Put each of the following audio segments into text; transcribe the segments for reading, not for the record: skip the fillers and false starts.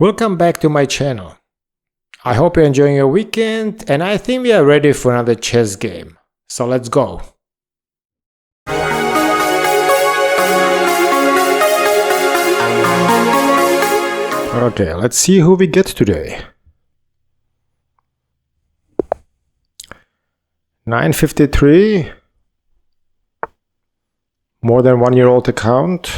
Welcome back to my channel. I hope you're enjoying your weekend and I think we are ready for another chess game. So let's go. Okay, let's see who we get today. 953. More than 1 year old account.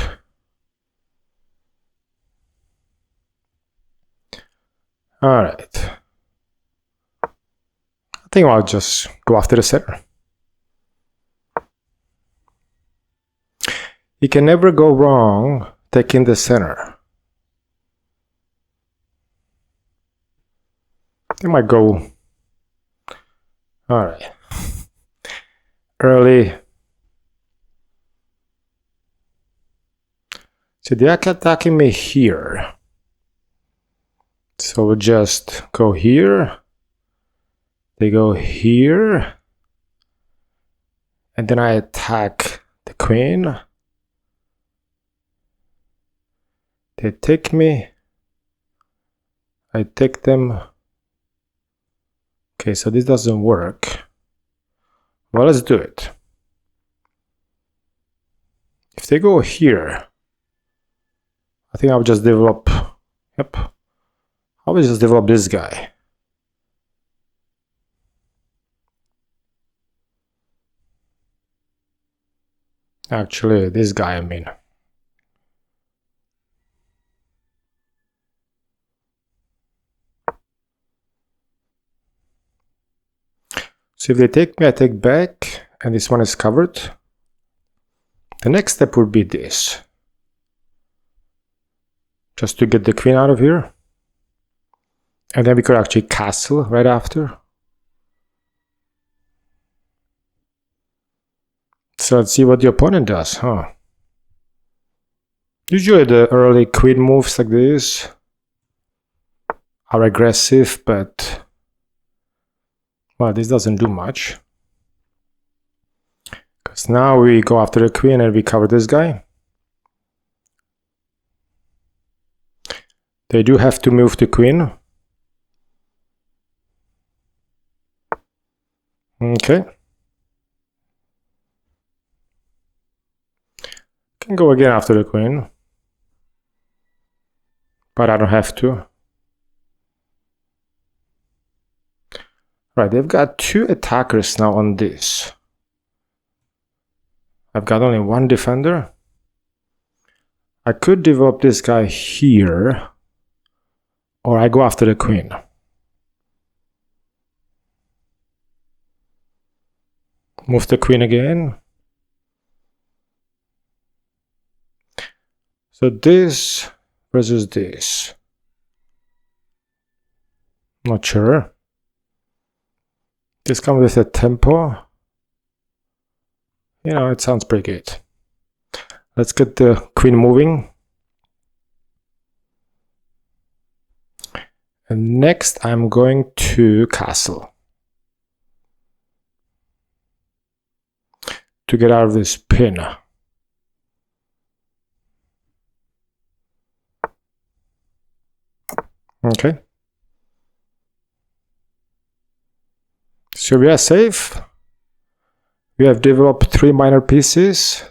Alright. I think I'll just go after the center. You can never go wrong taking the center. I might go. Alright. Early. So they're attacking me here. So we'll just go here. They go here. And then I attack the queen. They take me. I take them. Okay, so this doesn't work. Well, let's do it. If they go here, I think I'll just develop. Yep. I will just develop this guy. Actually, this guy, I mean. So if they take me, I take back, and this one is covered. The next step would be this. Just to get the queen out of here. And then we could actually castle right after. So let's see what the opponent does, huh? Usually the early queen moves like this are aggressive, but well, this doesn't do much. Because now we go after the queen and we cover this guy. They do have to move the queen. Okay. Can go again after the queen. But I don't have to. Right, they've got two attackers now on this. I've got only one defender. I could develop this guy here. Or I go after the queen. Move the queen again. So this versus this. Not sure. This comes with a tempo. You know, it sounds pretty good. Let's get the queen moving. And next I'm going to castle. To get out of this pin. Okay. So we are safe. We have developed 3 minor pieces.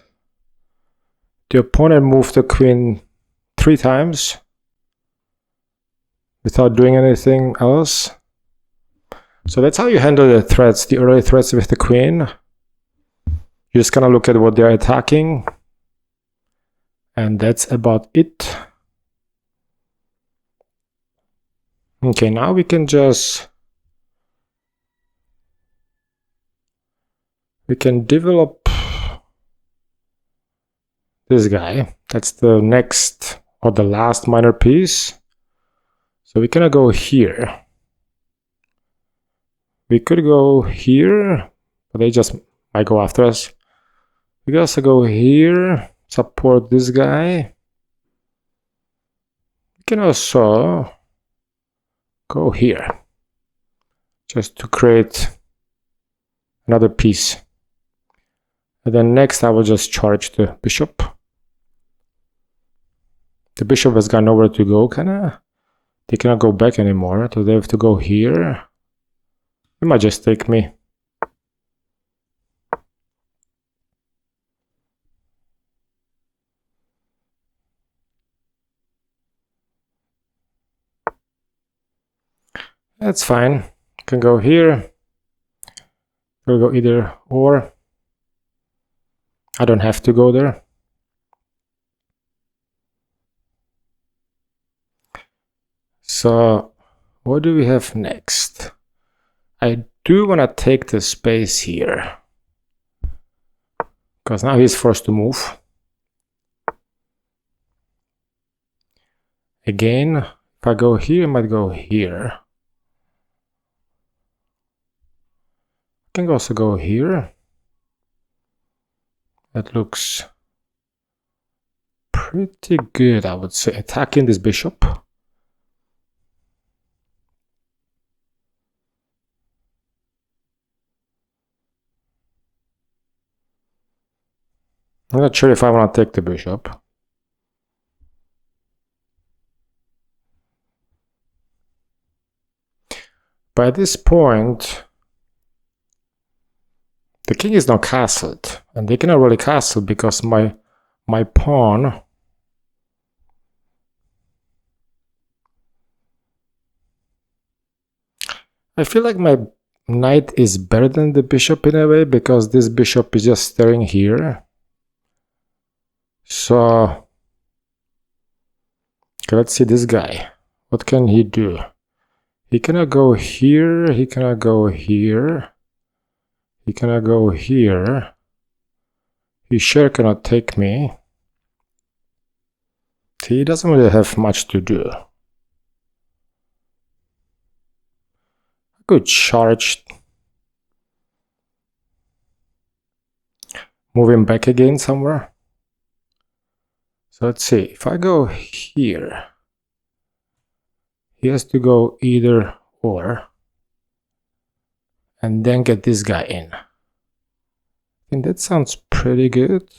The opponent moved the queen 3 times without doing anything else. So that's how you handle the threats, the early threats with the queen. You just kind of look at what they're attacking. And that's about it. Okay, now we can just... We can develop this guy. That's the next or the last minor piece. So we cannot go here. We could go here, but they just might go after us. We can also go here, support this guy. We can also go here, just to create another piece. And then next I will just charge the bishop. The bishop has got nowhere to go, kinda. They cannot go back anymore, so they have to go here. It might just take me. That's fine. Can go here. We'll go either or. I don't have to go there. So what do we have next? I do want to take the space here, because now he's forced to move. Again, if I go here, I might go here. I can also go here. That looks pretty good, I would say. Attacking this bishop. I'm not sure if I want to take the bishop. But at this point, the king is now castled, and they cannot really castle because my pawn I feel like my knight is better than the bishop in a way, because this bishop is just staring here. So okay, let's see this guy. What can he do? He cannot go here, he cannot go here, he cannot go here. He sure cannot take me. He doesn't really have much to do. I could charge. Move him back again somewhere. So let's see, if I go here, he has to go either or, and then get this guy in. I think that sounds pretty good.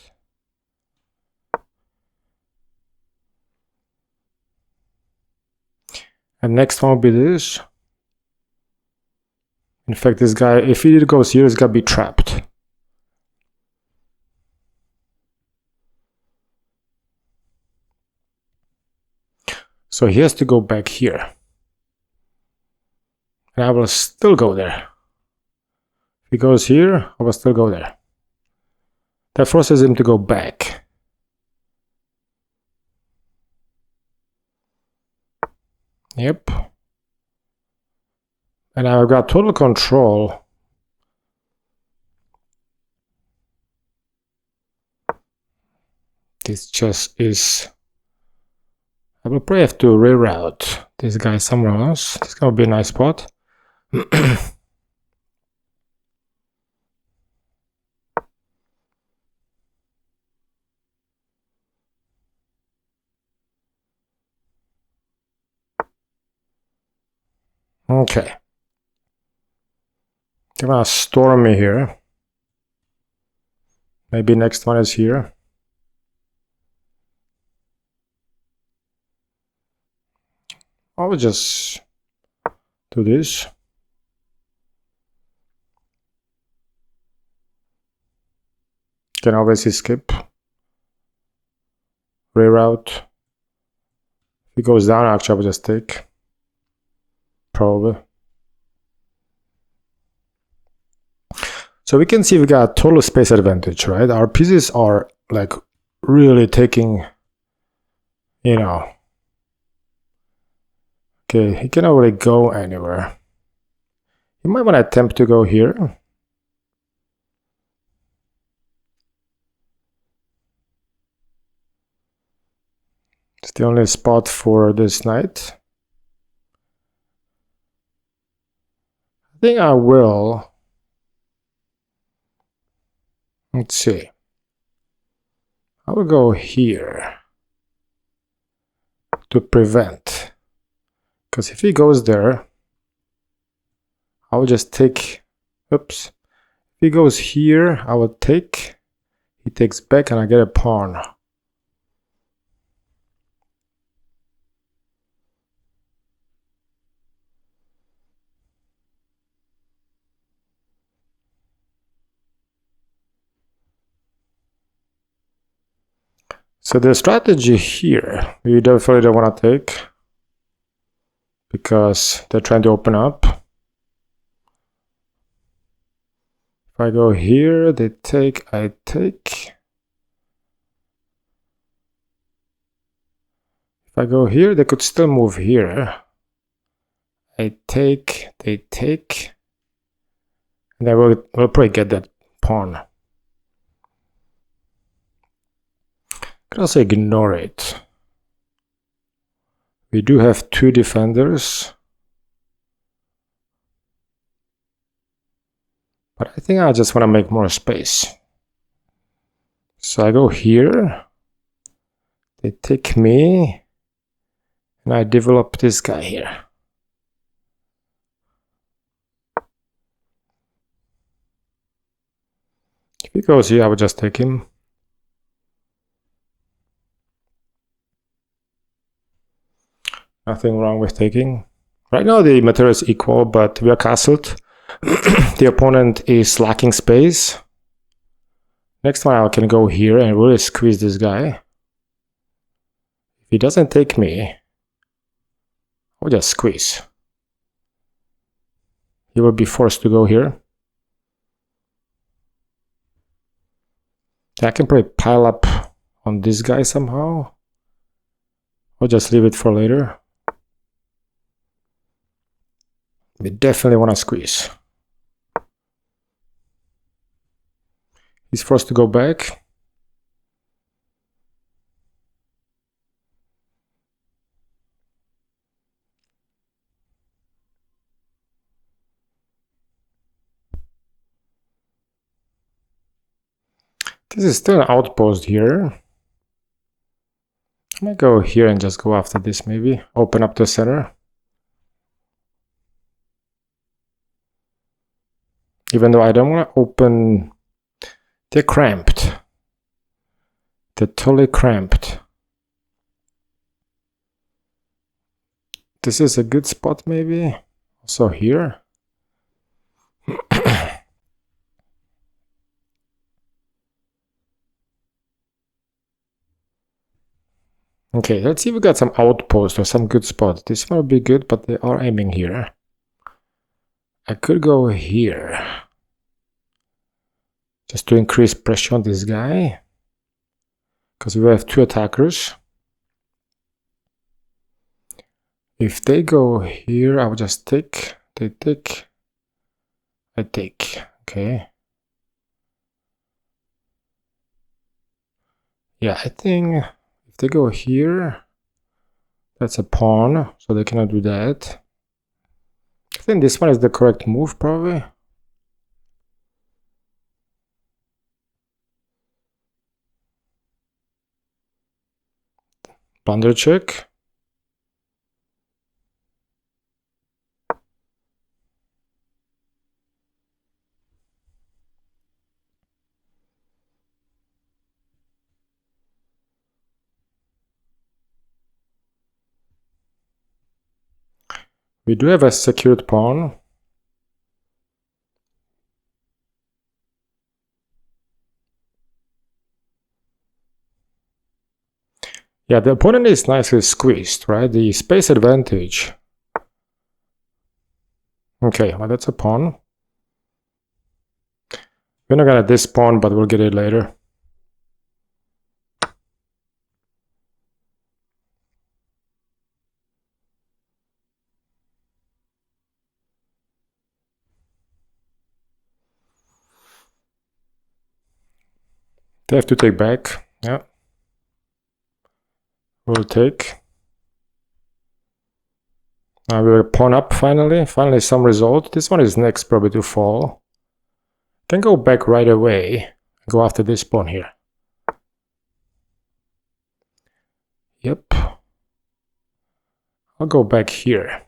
And next one will be this. In fact, this guy, if he goes here, he's gonna be trapped. So he has to go back here. And I will still go there. If he goes here, I will still go there. That forces him to go back. Yep. And I've got total control. This just is... I will probably have to reroute this guy somewhere else. This is gonna be a nice spot. Okay. They're gonna storm me here. Maybe next one is here. I will just do this. Can always skip. Reroute. If he goes down, actually I will just take. Probably. So we can see we got total space advantage, right? Our pieces are like really taking, you know. Okay, he cannot really go anywhere. You might want to attempt to go here. It's the only spot for this knight. I think I will. Let's see. I will go here to prevent. Because if he goes there, I will just take. Oops. If he goes here, I will take. He takes back and I get a pawn. So the strategy here, we definitely don't want to take because they're trying to open up. If I go here, they take, I take. If I go here, they could still move here. I take, they take. And then we'll probably get that pawn. Can also ignore it. We do have two defenders. But I think I just want to make more space. So I go here. They take me. And I develop this guy here. If he goes here, I would just take him. Nothing wrong with taking. Right now the material is equal, but we are castled. The opponent is lacking space. Next one I can go here and really squeeze this guy. If he doesn't take me, I'll just squeeze. He will be forced to go here. I can probably pile up on this guy somehow. I'll just leave it for later. We definitely want to squeeze. He's forced to go back. This is still an outpost here. I might go here and just go after this maybe. Open up the center. Even though I don't want to open... They're cramped. They're totally cramped. This is a good spot maybe. Also here. Okay, let's see if we got some outpost or some good spot. This one would be good, but they are aiming here. I could go here. Just to increase pressure on this guy. Because we have two attackers. If they go here, I will just take. They take. I take. Okay. Yeah, I think if they go here, that's a pawn, so they cannot do that. I think this one is the correct move, probably. Blunder check. We do have a secured pawn. Yeah, the opponent is nicely squeezed, right? The space advantage. Okay, well that's a pawn. We're not gonna get this pawn, but we'll get it later. They have to take back. Yeah. We'll take. Now we'll pawn up finally. Finally some result. This one is next probably to fall. Can go back right away. Go after this pawn here. Yep. I'll go back here.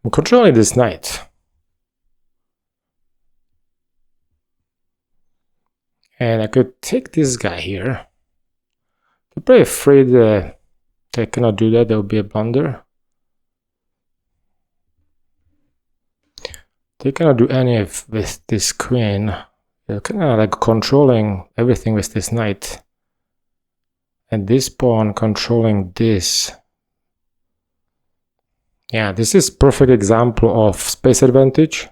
I'm controlling this knight. And I could take this guy here. I'm pretty afraid they cannot do that. There will be a blunder. They cannot do any with this queen. They're kind of like controlling everything with this knight. And this pawn controlling this. Yeah, this is perfect example of space advantage.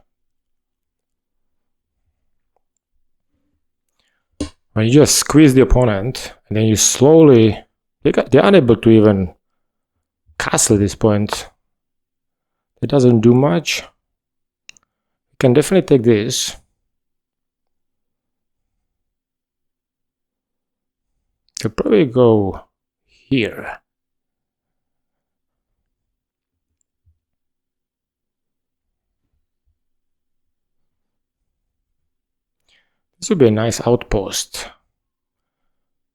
When you just squeeze the opponent, and then you slowly... They're unable to even castle this point. It doesn't do much. You can definitely take this. You'll probably go here. This would be a nice outpost.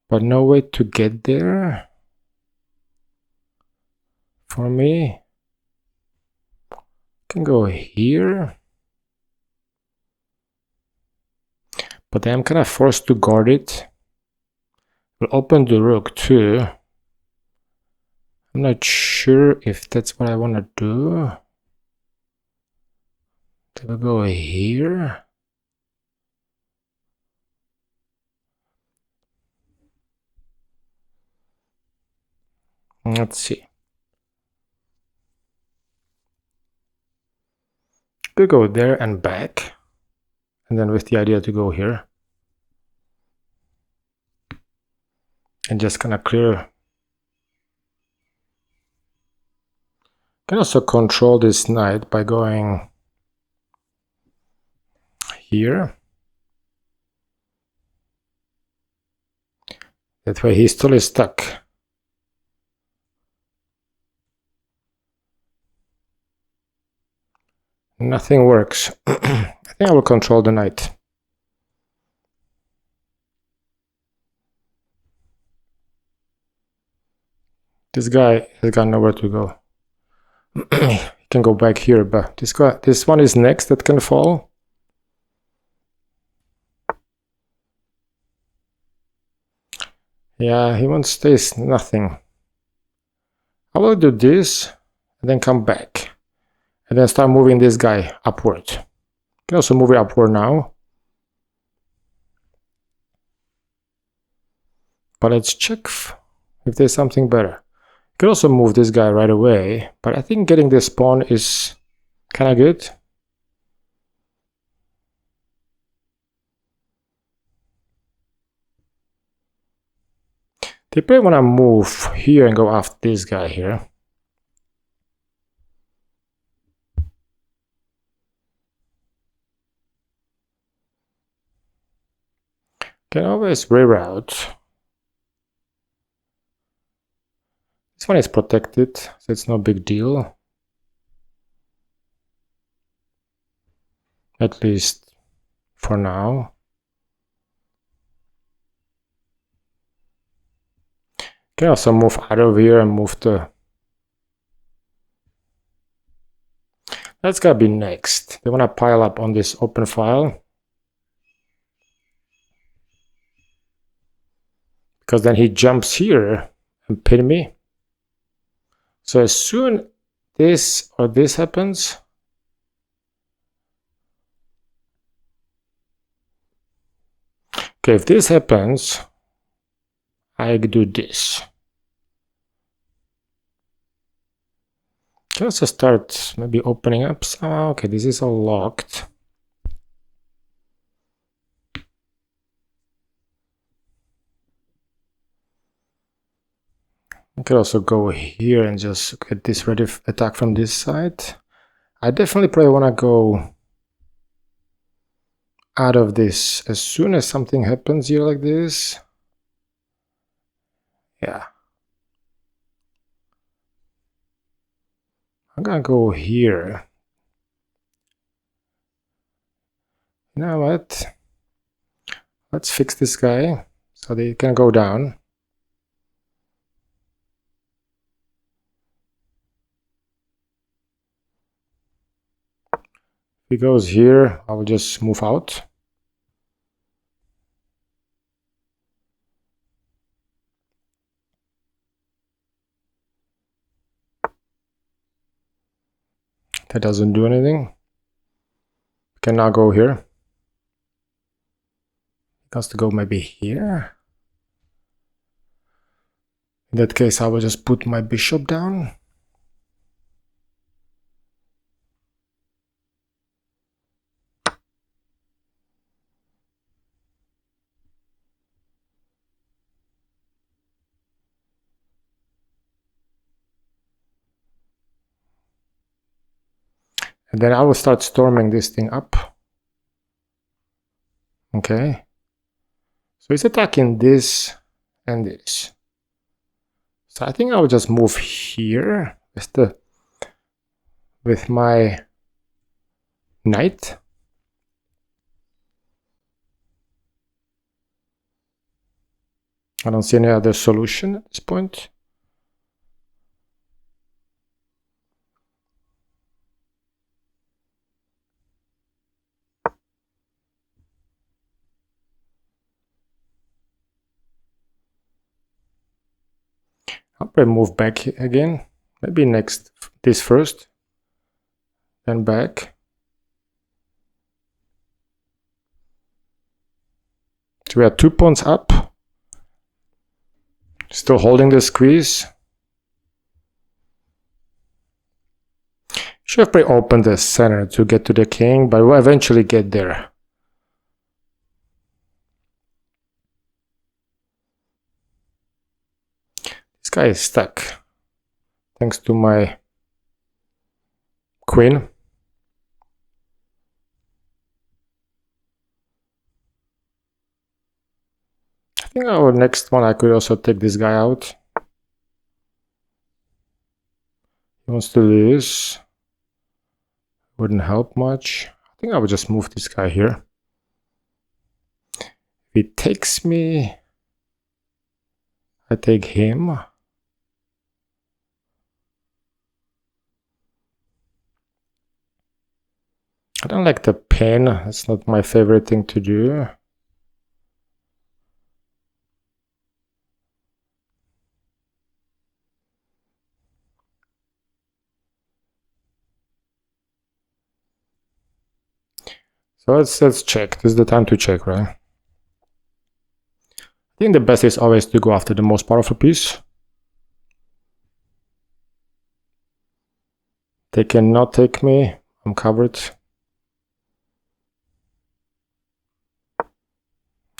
But no way to get there for me. Can go here. But I'm kind of forced to guard it. We'll open the rook too. I'm not sure if that's what I want to do. So we'll go here. Let's see. We'll go there and back. And then with the idea to go here. And just kind of clear. Can also control this knight by going here. That way he's totally stuck. Nothing works. I think I will control the knight. This guy has got nowhere to go. He can go back here, but this one is next that can fall. Yeah, he won't stay nothing. I will do this and then come back. And then start moving this guy upward. You can also move it upward now. But let's check if there's something better. You can also move this guy right away. But I think getting this pawn is kind of good. They probably want to move here and go after this guy here. Can always reroute. This one is protected, so it's no big deal. At least for now. Can also move out of here and move the... That's gotta be next. They want to pile up on this open file. Because then he jumps here and pin me. So as soon this or this happens, okay, if this happens, I do this. Can also start maybe opening up somehow. Okay, this is all locked. I could also go here and just get this ready attack from this side. I definitely probably want to go out of this as soon as something happens here like this. Yeah. I'm gonna go here. You know what? Let's fix this guy so they can go down. If he goes here, I will just move out. That doesn't do anything. Can now go here. It has to go maybe here. In that case, I will just put my bishop down. And then I will start storming this thing up. Okay. So it's attacking this and this. So I think I will just move here with my knight. I don't see any other solution at this point. I'll probably move back again. Maybe next this first, then back. So we are 2 pawns up. Still holding the squeeze. Should have probably opened the center to get to the king, but we'll eventually get there. This guy is stuck, thanks to my queen. I think our next one I could also take this guy out. He wants to lose. Wouldn't help much. I think I would just move this guy here. If he takes me, I take him. I don't like the pin. It's not my favorite thing to do. So let's check. This is the time to check, right? I think the best is always to go after the most powerful piece. They cannot take me. I'm covered.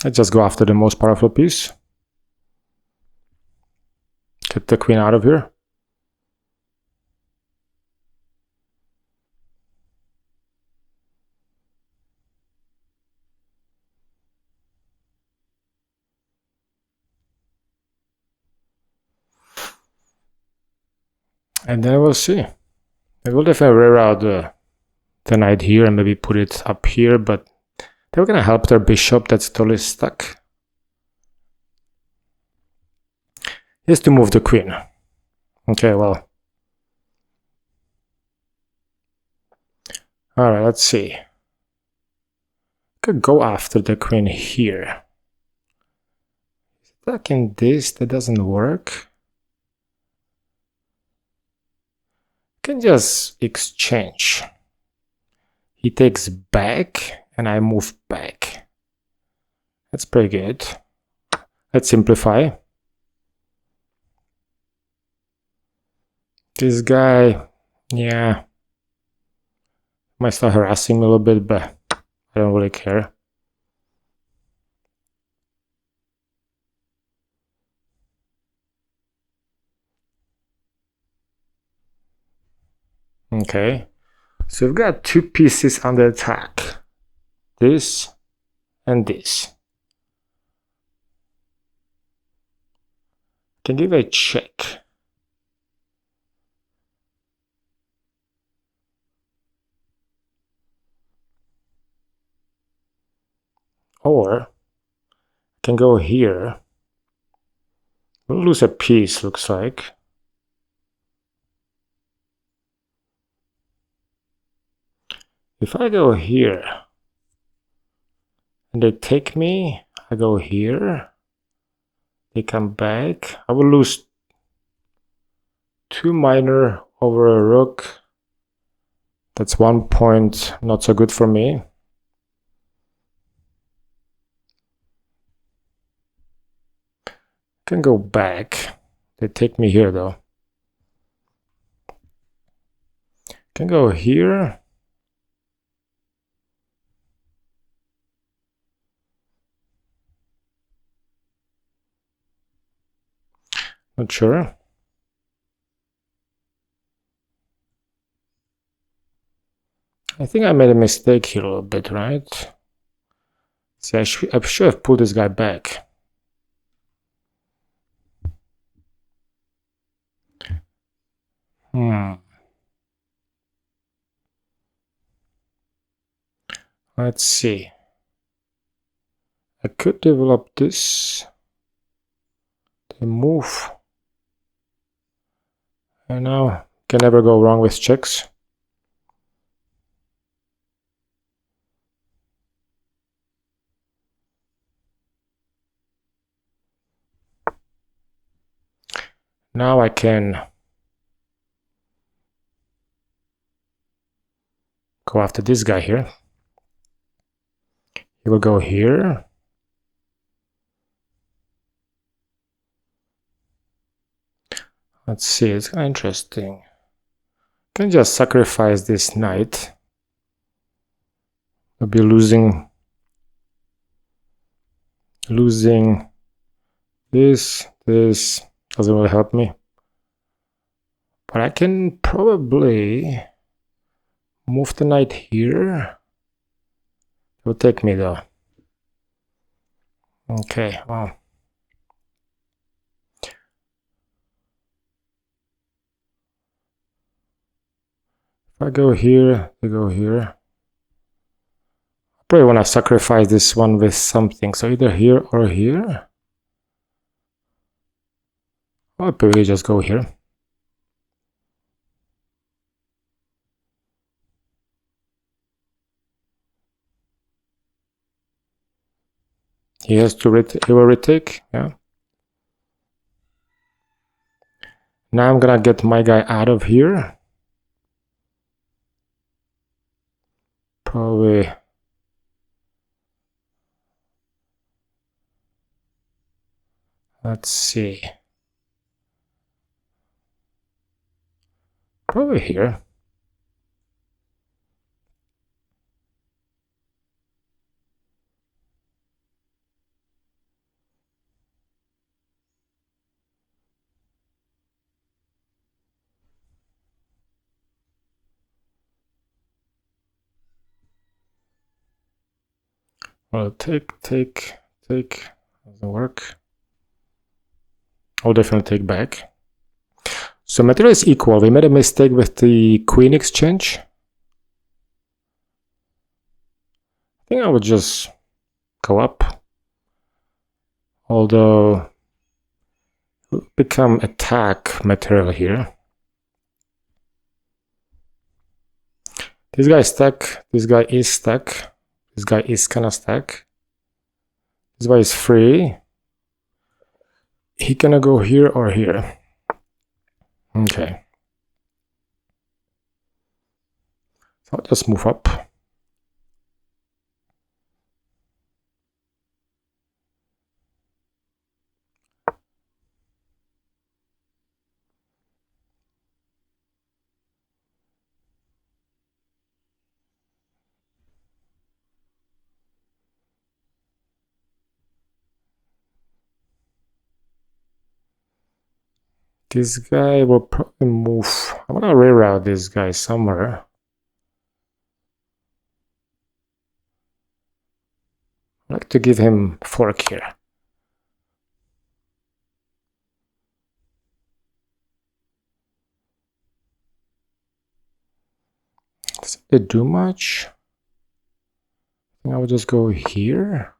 Let's just go after the most powerful piece. Get the queen out of here. And then we'll see. I will definitely rear out the knight here and maybe put it up here, but they're gonna help their bishop that's totally stuck. He has to move the queen. Okay, well. Alright, let's see. Could go after the queen here. Attacking this, that doesn't work. Can just exchange. He takes back and I move back. That's pretty good. Let's simplify. This guy, yeah, might start harassing me a little bit, but I don't really care. Okay, so we've got 2 pieces under attack. This and this. Can give a check. Or I can go here. We'll lose a piece, looks like. If I go here and they take me, I go here. They come back. I will lose 2 minor over a rook. That's 1 point, not so good for me. Can go back. They take me here though. Can go here. Not sure. I think I made a mistake here a little bit, right? See, I should have pulled this guy back. Let's see. I could develop this. They move. And now can never go wrong with checks. Now I can go after this guy here. He will go here. Let's see, it's kind of interesting. Can just sacrifice this knight. I'll be losing this doesn't really help me. But I can probably move the knight here. It will take me though. Okay, well. If I go here, they go here. I probably want to sacrifice this one with something. So either here or here. I'll probably just go here. He has to he will retake, yeah. Now I'm gonna get my guy out of here. Probably let's see. Probably here. Well, take. Doesn't work. I'll definitely take back. So material is equal. We made a mistake with the queen exchange. I think I would just go up. Although it will become attack material here. This guy is stuck. This guy is stuck. This guy is kind of stuck. This guy is free. He gonna go here or here. Okay. So I'll just move up. This guy will probably move. I want to reroute this guy somewhere. I'd like to give him fork here. Does it do much? I think I will just go here.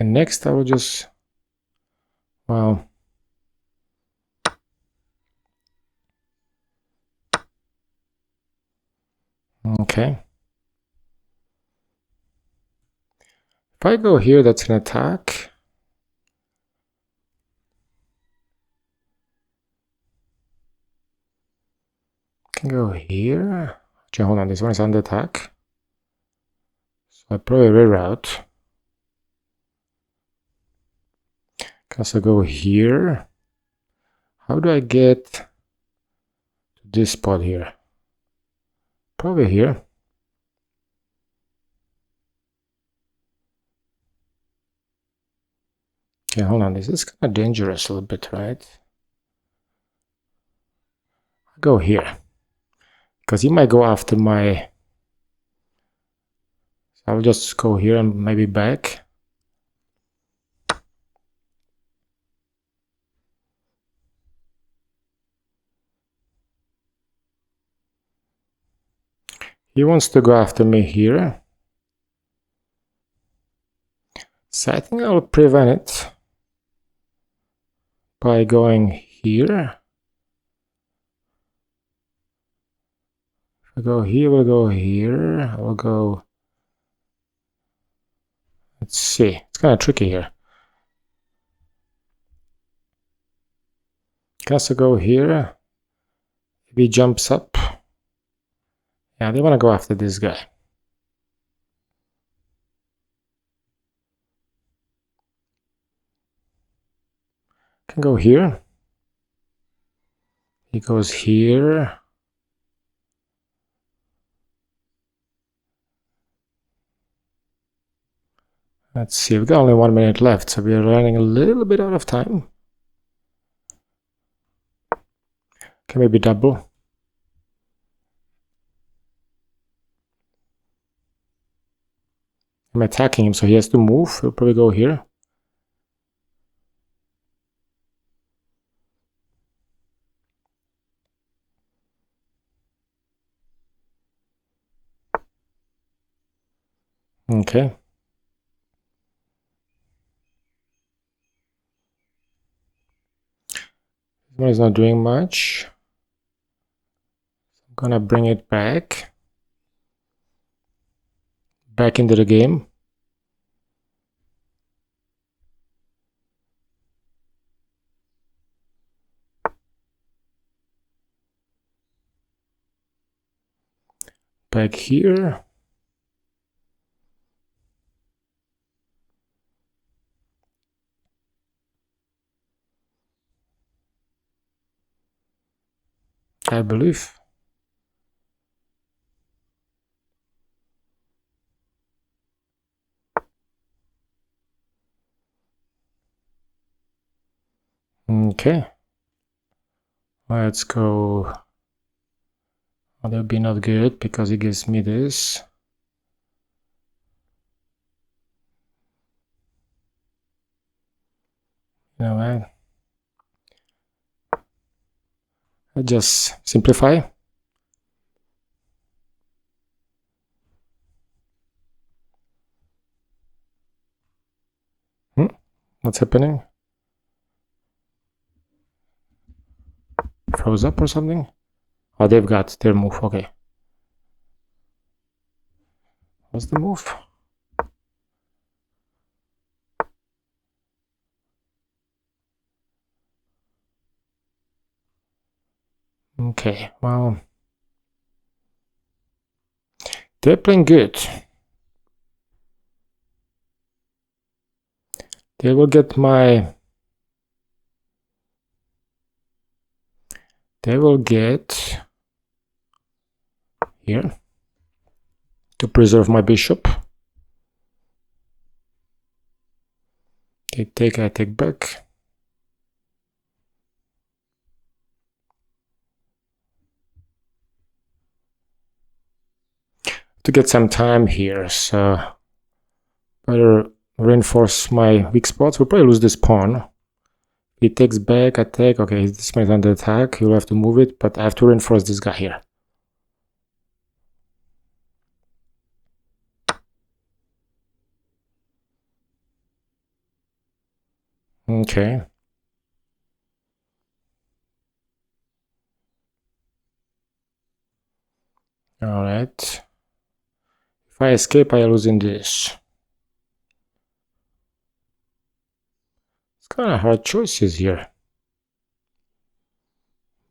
And next I will just, well, okay. If I go here, that's an attack. I can go here. Actually, hold on, this one is under attack. So I probably reroute. Can also go here. How do I get to this spot here? Probably here. Okay, hold on, this is kind of dangerous a little bit, right? I'll go here. Because he might go after my... So I'll just go here and maybe back. He wants to go after me here. So I think I'll prevent it by going here. If I go here, we'll go here. I will go... Let's see. It's kind of tricky here. Can also go here. If he jumps up. Yeah, they want to go after this guy. Can go here. He goes here. Let's see, we've got only 1 minute left, so we're running a little bit out of time. Can maybe double. I'm attacking him, so he has to move. He'll probably go here. Okay. This one is not doing much. I'm gonna bring it back into the game. Back here. I believe. Okay. Let's go. Oh, that'll be not good because it gives me this. You know what? I just simplify. What's happening? Froze up or something? Oh, they've got their move. Okay. What's the move? Okay, well, they're playing good. They will get my... They will get here to preserve my bishop. They take, I take back. To get some time here, so better reinforce my weak spots. We'll probably lose this pawn. He takes back, I take. Okay, this might under attack. He'll have to move it, but I have to reinforce this guy here. Okay. All right. If I escape, I lose in this. It's kind of hard choices here.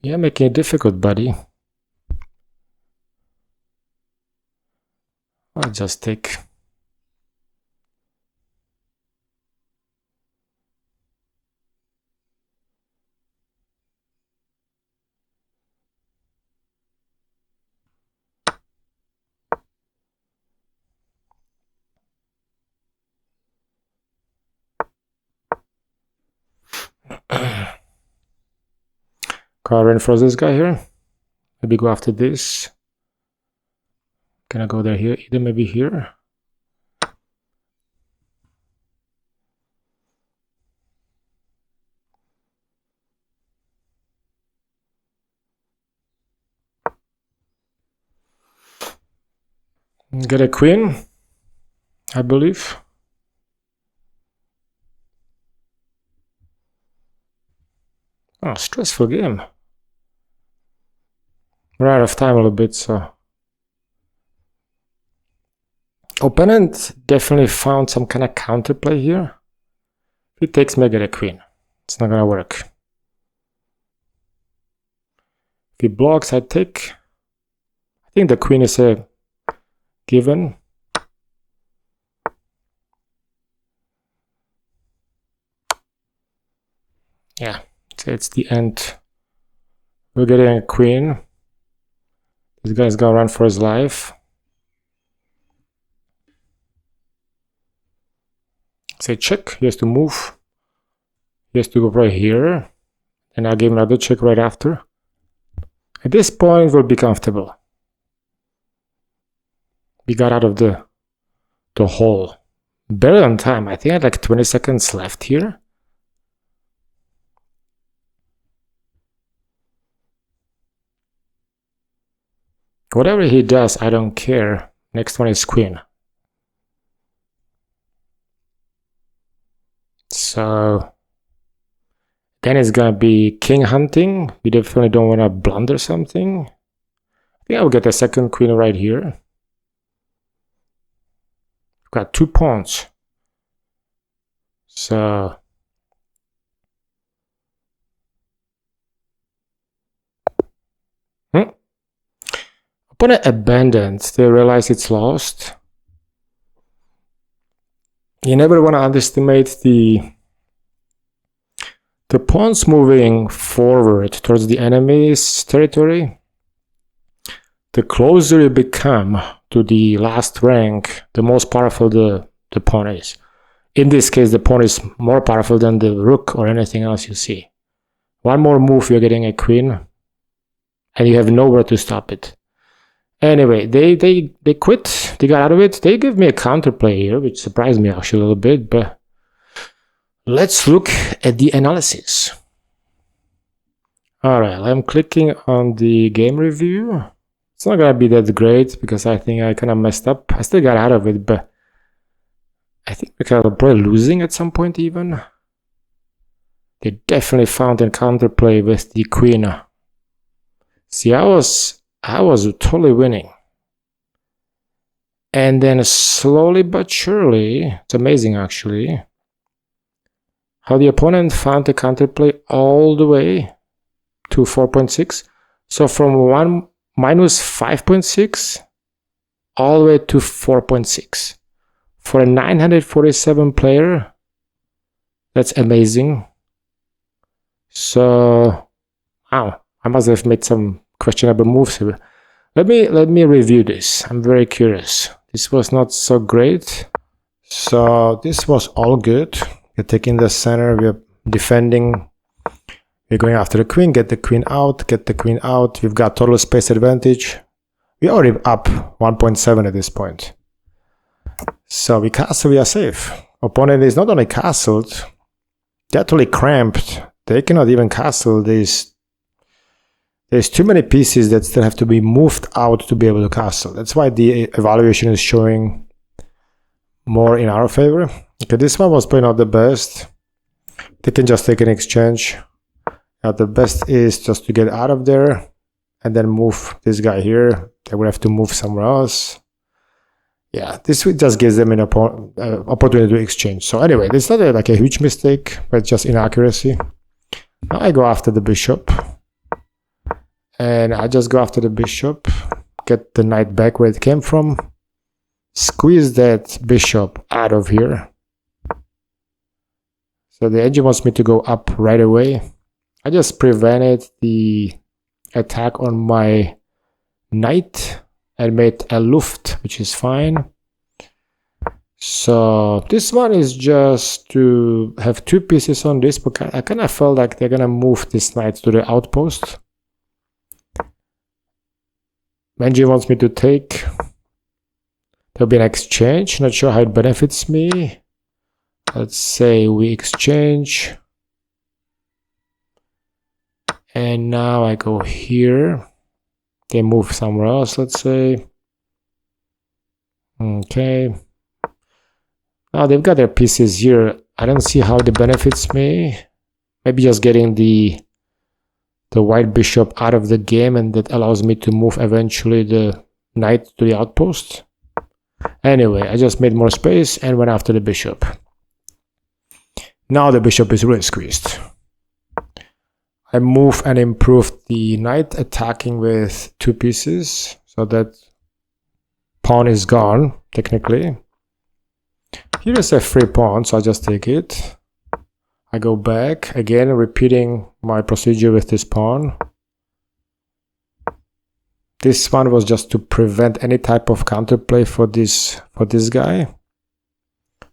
Yeah, making it difficult, buddy. I'll just take. Can I reinforce this guy here? Maybe go after this. Can I go there here? Either maybe here. Get a queen, I believe. Oh, stressful game. We're out of time a little bit, so. Opponent definitely found some kind of counterplay here. If he takes me, I get a queen. It's not gonna work. If he blocks, I take. I think the queen is a given. Yeah, so it's the end. We're getting a queen. This guy's gonna run for his life. Say check, he has to move. He has to go right here. And I'll give him another check right after. At this point, we'll be comfortable. We got out of the hole. Better on time. I think I had like 20 seconds left here. Whatever he does, I don't care. Next one is queen. So then it's gonna be king hunting. We definitely don't want to blunder something. I think I'll get a second queen right here. We've got 2 pawns. So opponent abandoned. They realize it's lost. You never want to underestimate the pawns moving forward towards the enemy's territory. The closer you become to the last rank, the most powerful the pawn is. In this case, the pawn is more powerful than the rook or anything else you see. One more move, you're getting a queen, and you have nowhere to stop it. Anyway, they quit. They got out of it. They gave me a counterplay here, which surprised me actually a little bit, but let's look at the analysis. Alright, I'm clicking on the game review. It's not gonna be that great because I think I kind of messed up. I still got out of it, but I think we're probably losing at some point even. They definitely found a counterplay with the queen. See, I was totally winning. And then slowly but surely, it's amazing actually, how the opponent found the counterplay all the way to 4.6. So from minus 5.6 all the way to 4.6. For a 947 player, that's amazing. So, wow, I must have made some questionable moves here. Let me review this. I'm very curious. This was not so great. So this was all good. We're taking the center, we're defending, we're going after the queen, get the queen out, get the queen out. We've got total space advantage. We're already up 1.7 at this point. So we castle, we are safe. Opponent is not only castled, they're totally cramped. They cannot even castle. There's too many pieces that still have to be moved out to be able to castle. That's why the evaluation is showing more in our favor. Okay, this one was probably not the best. They can just take an exchange. Now the best is just to get out of there and then move this guy here. They would have to move somewhere else. Yeah, this just gives them an opportunity to exchange. So anyway, it's not like a huge mistake, but just inaccuracy. Now I go after the bishop. And I just go after the bishop, get the knight back where it came from. squeeze that bishop out of here. So the engine wants me to go up right away. I just prevented the attack on my knight and made a Luft, which is fine. So this one is just to have 2 pieces on this, but I kind of felt like they're gonna move this knight to the outpost. Engine wants me to take. There'll be an exchange. Not sure how it benefits me. Let's say we exchange. And now I go here. They move somewhere else, let's say. Okay. Now they've got their pieces here. I don't see how it benefits me. Maybe just getting the white bishop out of the game, and that allows me to move eventually the knight to the outpost. Anyway, I just made more space and went after the bishop. Now the bishop is really squeezed. I move and improve the knight, attacking with 2 pieces, so that pawn is gone, technically. Here is a free pawn, so I just take it. I go back, again repeating my procedure with this pawn. This one was just to prevent any type of counterplay for this guy,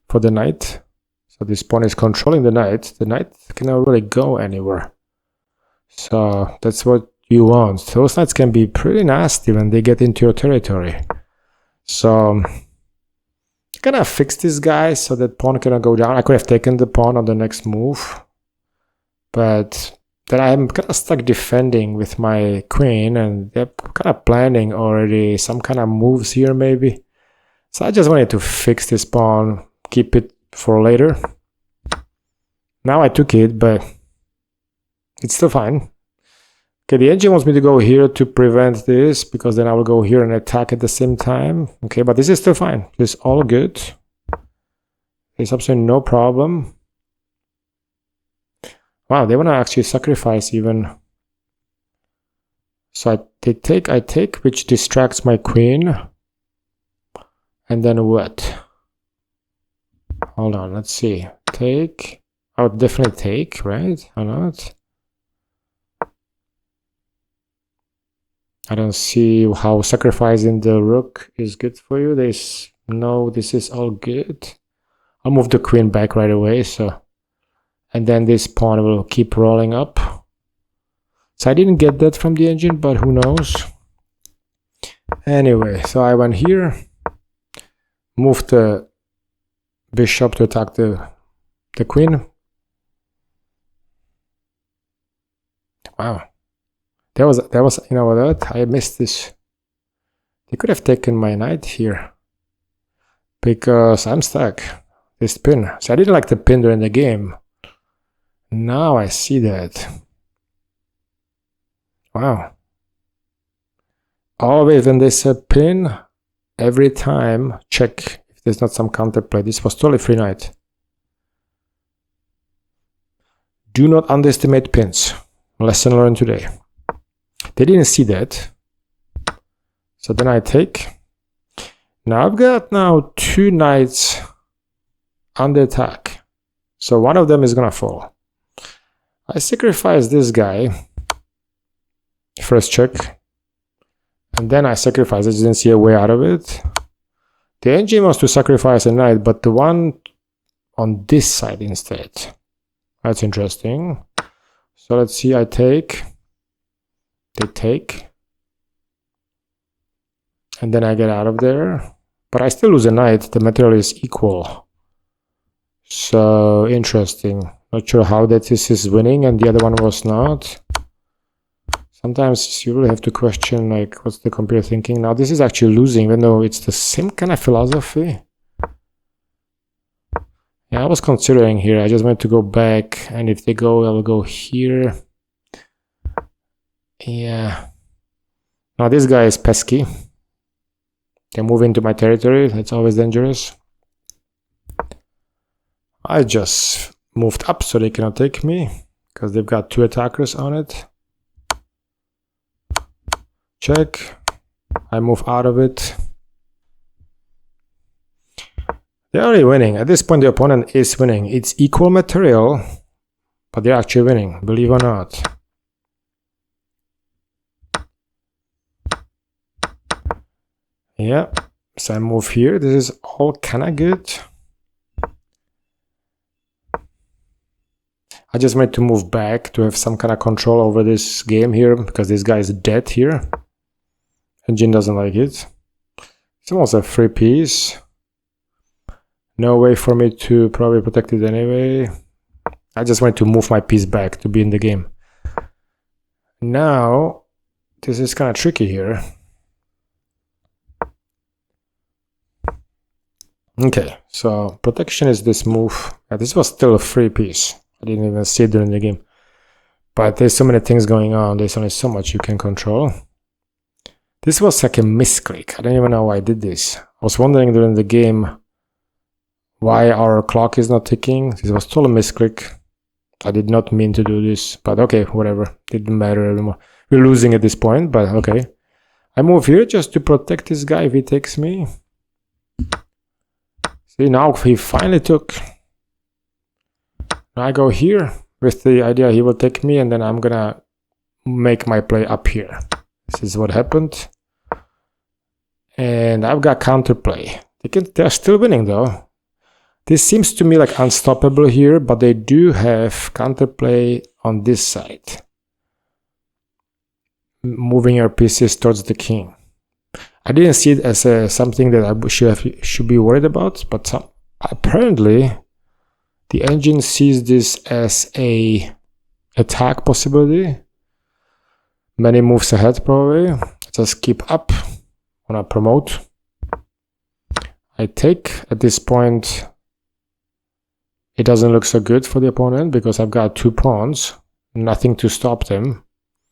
for the knight. So this pawn is controlling the knight. The knight cannot really go anywhere. So that's what you want. Those knights can be pretty nasty when they get into your territory. So gonna fix this guy so that pawn cannot go down. I could have taken the pawn on the next move, but then I'm kind of stuck defending with my queen, and they're kind of planning already some kind of moves here maybe. So I just wanted to fix this pawn, keep it for later. Now I took it, but it's still fine. Okay, the engine wants me to go here to prevent this, because then I will go here and attack at the same time. Okay, but this is still fine. It's all good. There's absolutely no problem. Wow, they want to actually sacrifice even. So I take, which distracts my queen. And then what? Hold on, let's see. Take. I would definitely take, right? Or not? I don't see how sacrificing the rook is good for you. No, this is all good. I'll move the queen back right away, so, and then this pawn will keep rolling up. So I didn't get that from the engine, but who knows. Anyway, so I went here, moved the bishop to attack the queen. Wow. There was, you know what, I missed this. They could have taken my knight here, because I'm stuck. This pin. So I didn't like the pin during the game. Now I see that. Wow. Always when there's a pin, every time check if there's not some counterplay. This was totally free knight. Do not underestimate pins. Lesson learned today. They didn't see that. So then I take. Now I've got 2 knights under attack. So one of them is gonna fall. I sacrifice this guy. First check. And then I sacrifice. I didn't see a way out of it. The engine wants to sacrifice a knight, but the one on this side instead. That's interesting. So let's see, I take. They take. And then I get out of there. But I still lose a knight. The material is equal. So interesting. Not sure how that this is winning and the other one was not. Sometimes you really have to question, like, what's the computer thinking? Now this is actually losing, even though it's the same kind of philosophy. Yeah, I was considering here. I just wanted to go back, and if they go, I will go here. Yeah. Now this guy is pesky. They move into my territory. That's always dangerous. I just moved up so they cannot take me, because they've got 2 attackers on it. Check. I move out of it. They're already winning. At this point, the opponent is winning. It's equal material, but they're actually winning, believe it or not. Yeah, so I move here. This is all kind of good. I just wanted to move back to have some kind of control over this game here, because this guy is dead here. Engine doesn't like it. It's almost a free piece. No way for me to probably protect it anyway. I just wanted to move my piece back to be in the game. Now, this is kind of tricky here. Okay, so protection is this move. This was still a free piece. I didn't even see it during the game. But there's so many things going on. There's only so much you can control. This was like a misclick. I don't even know why I did this. I was wondering during the game why our clock is not ticking. This was totally a misclick. I did not mean to do this, but okay, whatever. Didn't matter anymore. We're losing at this point, but okay. I move here just to protect this guy if he takes me. See, now he finally took. Now I go here with the idea he will take me, and then I'm gonna make my play up here. This is what happened. And I've got counterplay. They're still winning though. This seems to me like unstoppable here, but they do have counterplay on this side. Moving your pieces towards the king. I didn't see it as something that I should be worried about, but apparently the engine sees this as a attack possibility. Many moves ahead probably. Just keep up. Wanna promote. I take at this point. It doesn't look so good for the opponent because I've got 2 pawns. Nothing to stop them.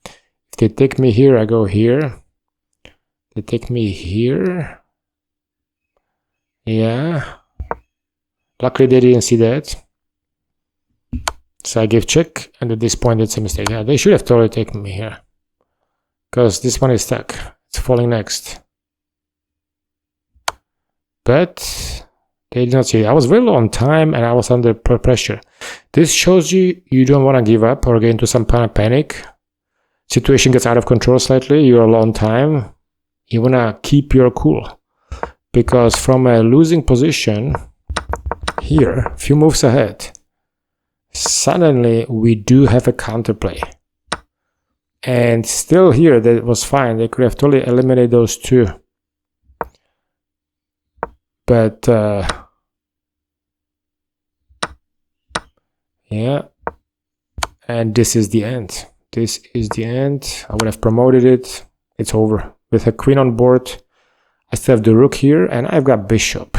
If they take me here, I go here. They take me here. Yeah. Luckily they didn't see that. So I give check, and at this point it's a mistake. Yeah, they should have totally taken me here. Because this one is stuck. It's falling next. But they did not see it. I was very low on time and I was under pressure. This shows you don't want to give up or get into some kind of panic. Situation gets out of control slightly. You're low on time. You want to keep your cool. Because from a losing position, here, a few moves ahead, suddenly we do have a counterplay. And still here, that was fine. They could have totally eliminated those 2. But, yeah. And this is the end. This is the end. I would have promoted it. It's over. With a queen on board, I still have the rook here, and I've got bishop.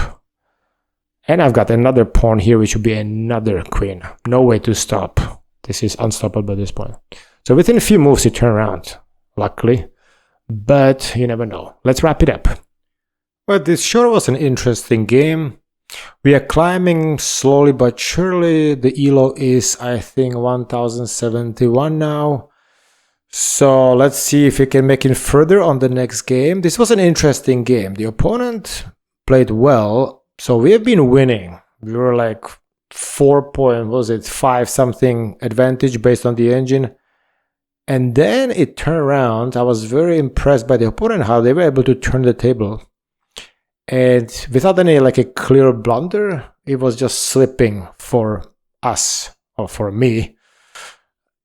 And I've got another pawn here, which would be another queen. No way to stop. This is unstoppable at this point. So within a few moves, you turn around, luckily. But you never know. Let's wrap it up. But this sure was an interesting game. We are climbing slowly but surely. The elo is, I think, 1071 now. So let's see if we can make it further on the next game. This was an interesting game. The opponent played well, so we have been winning. We were like 5 something advantage based on the engine. And then it turned around. I was very impressed by the opponent, how they were able to turn the table. And without any like a clear blunder, it was just slipping for us, or for me.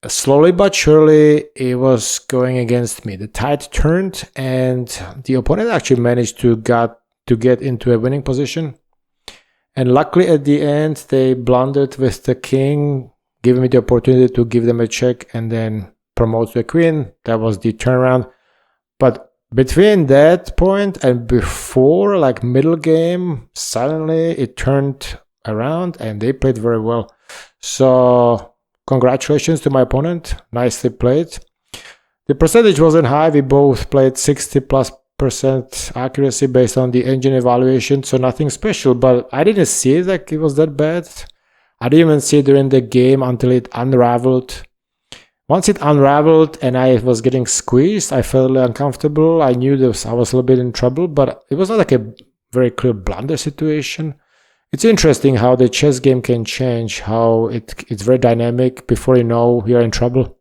Slowly but surely, it was going against me. The tide turned, and the opponent actually managed to get into a winning position. And luckily, at the end, they blundered with the king, giving me the opportunity to give them a check and then promote the queen. That was the turnaround. But between that point and before, like middle game, suddenly it turned around and they played very well. So congratulations to my opponent. Nicely played. The percentage wasn't high. We both played 60+% accuracy based on the engine evaluation. So nothing special, but I didn't see it like it was that bad. I didn't even see it during the game until it unraveled. Once it unraveled and I was getting squeezed, I felt uncomfortable. I knew I was a little bit in trouble, but it was not like a very clear blunder situation. It's interesting how the chess game can change, how it's very dynamic. Before you know, you're in trouble.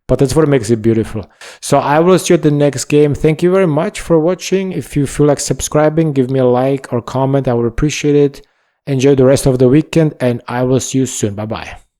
But that's what makes it beautiful. So I will see you at the next game. Thank you very much for watching. If you feel like subscribing, give me a like or comment. I would appreciate it. Enjoy the rest of the weekend, and I will see you soon. Bye-bye.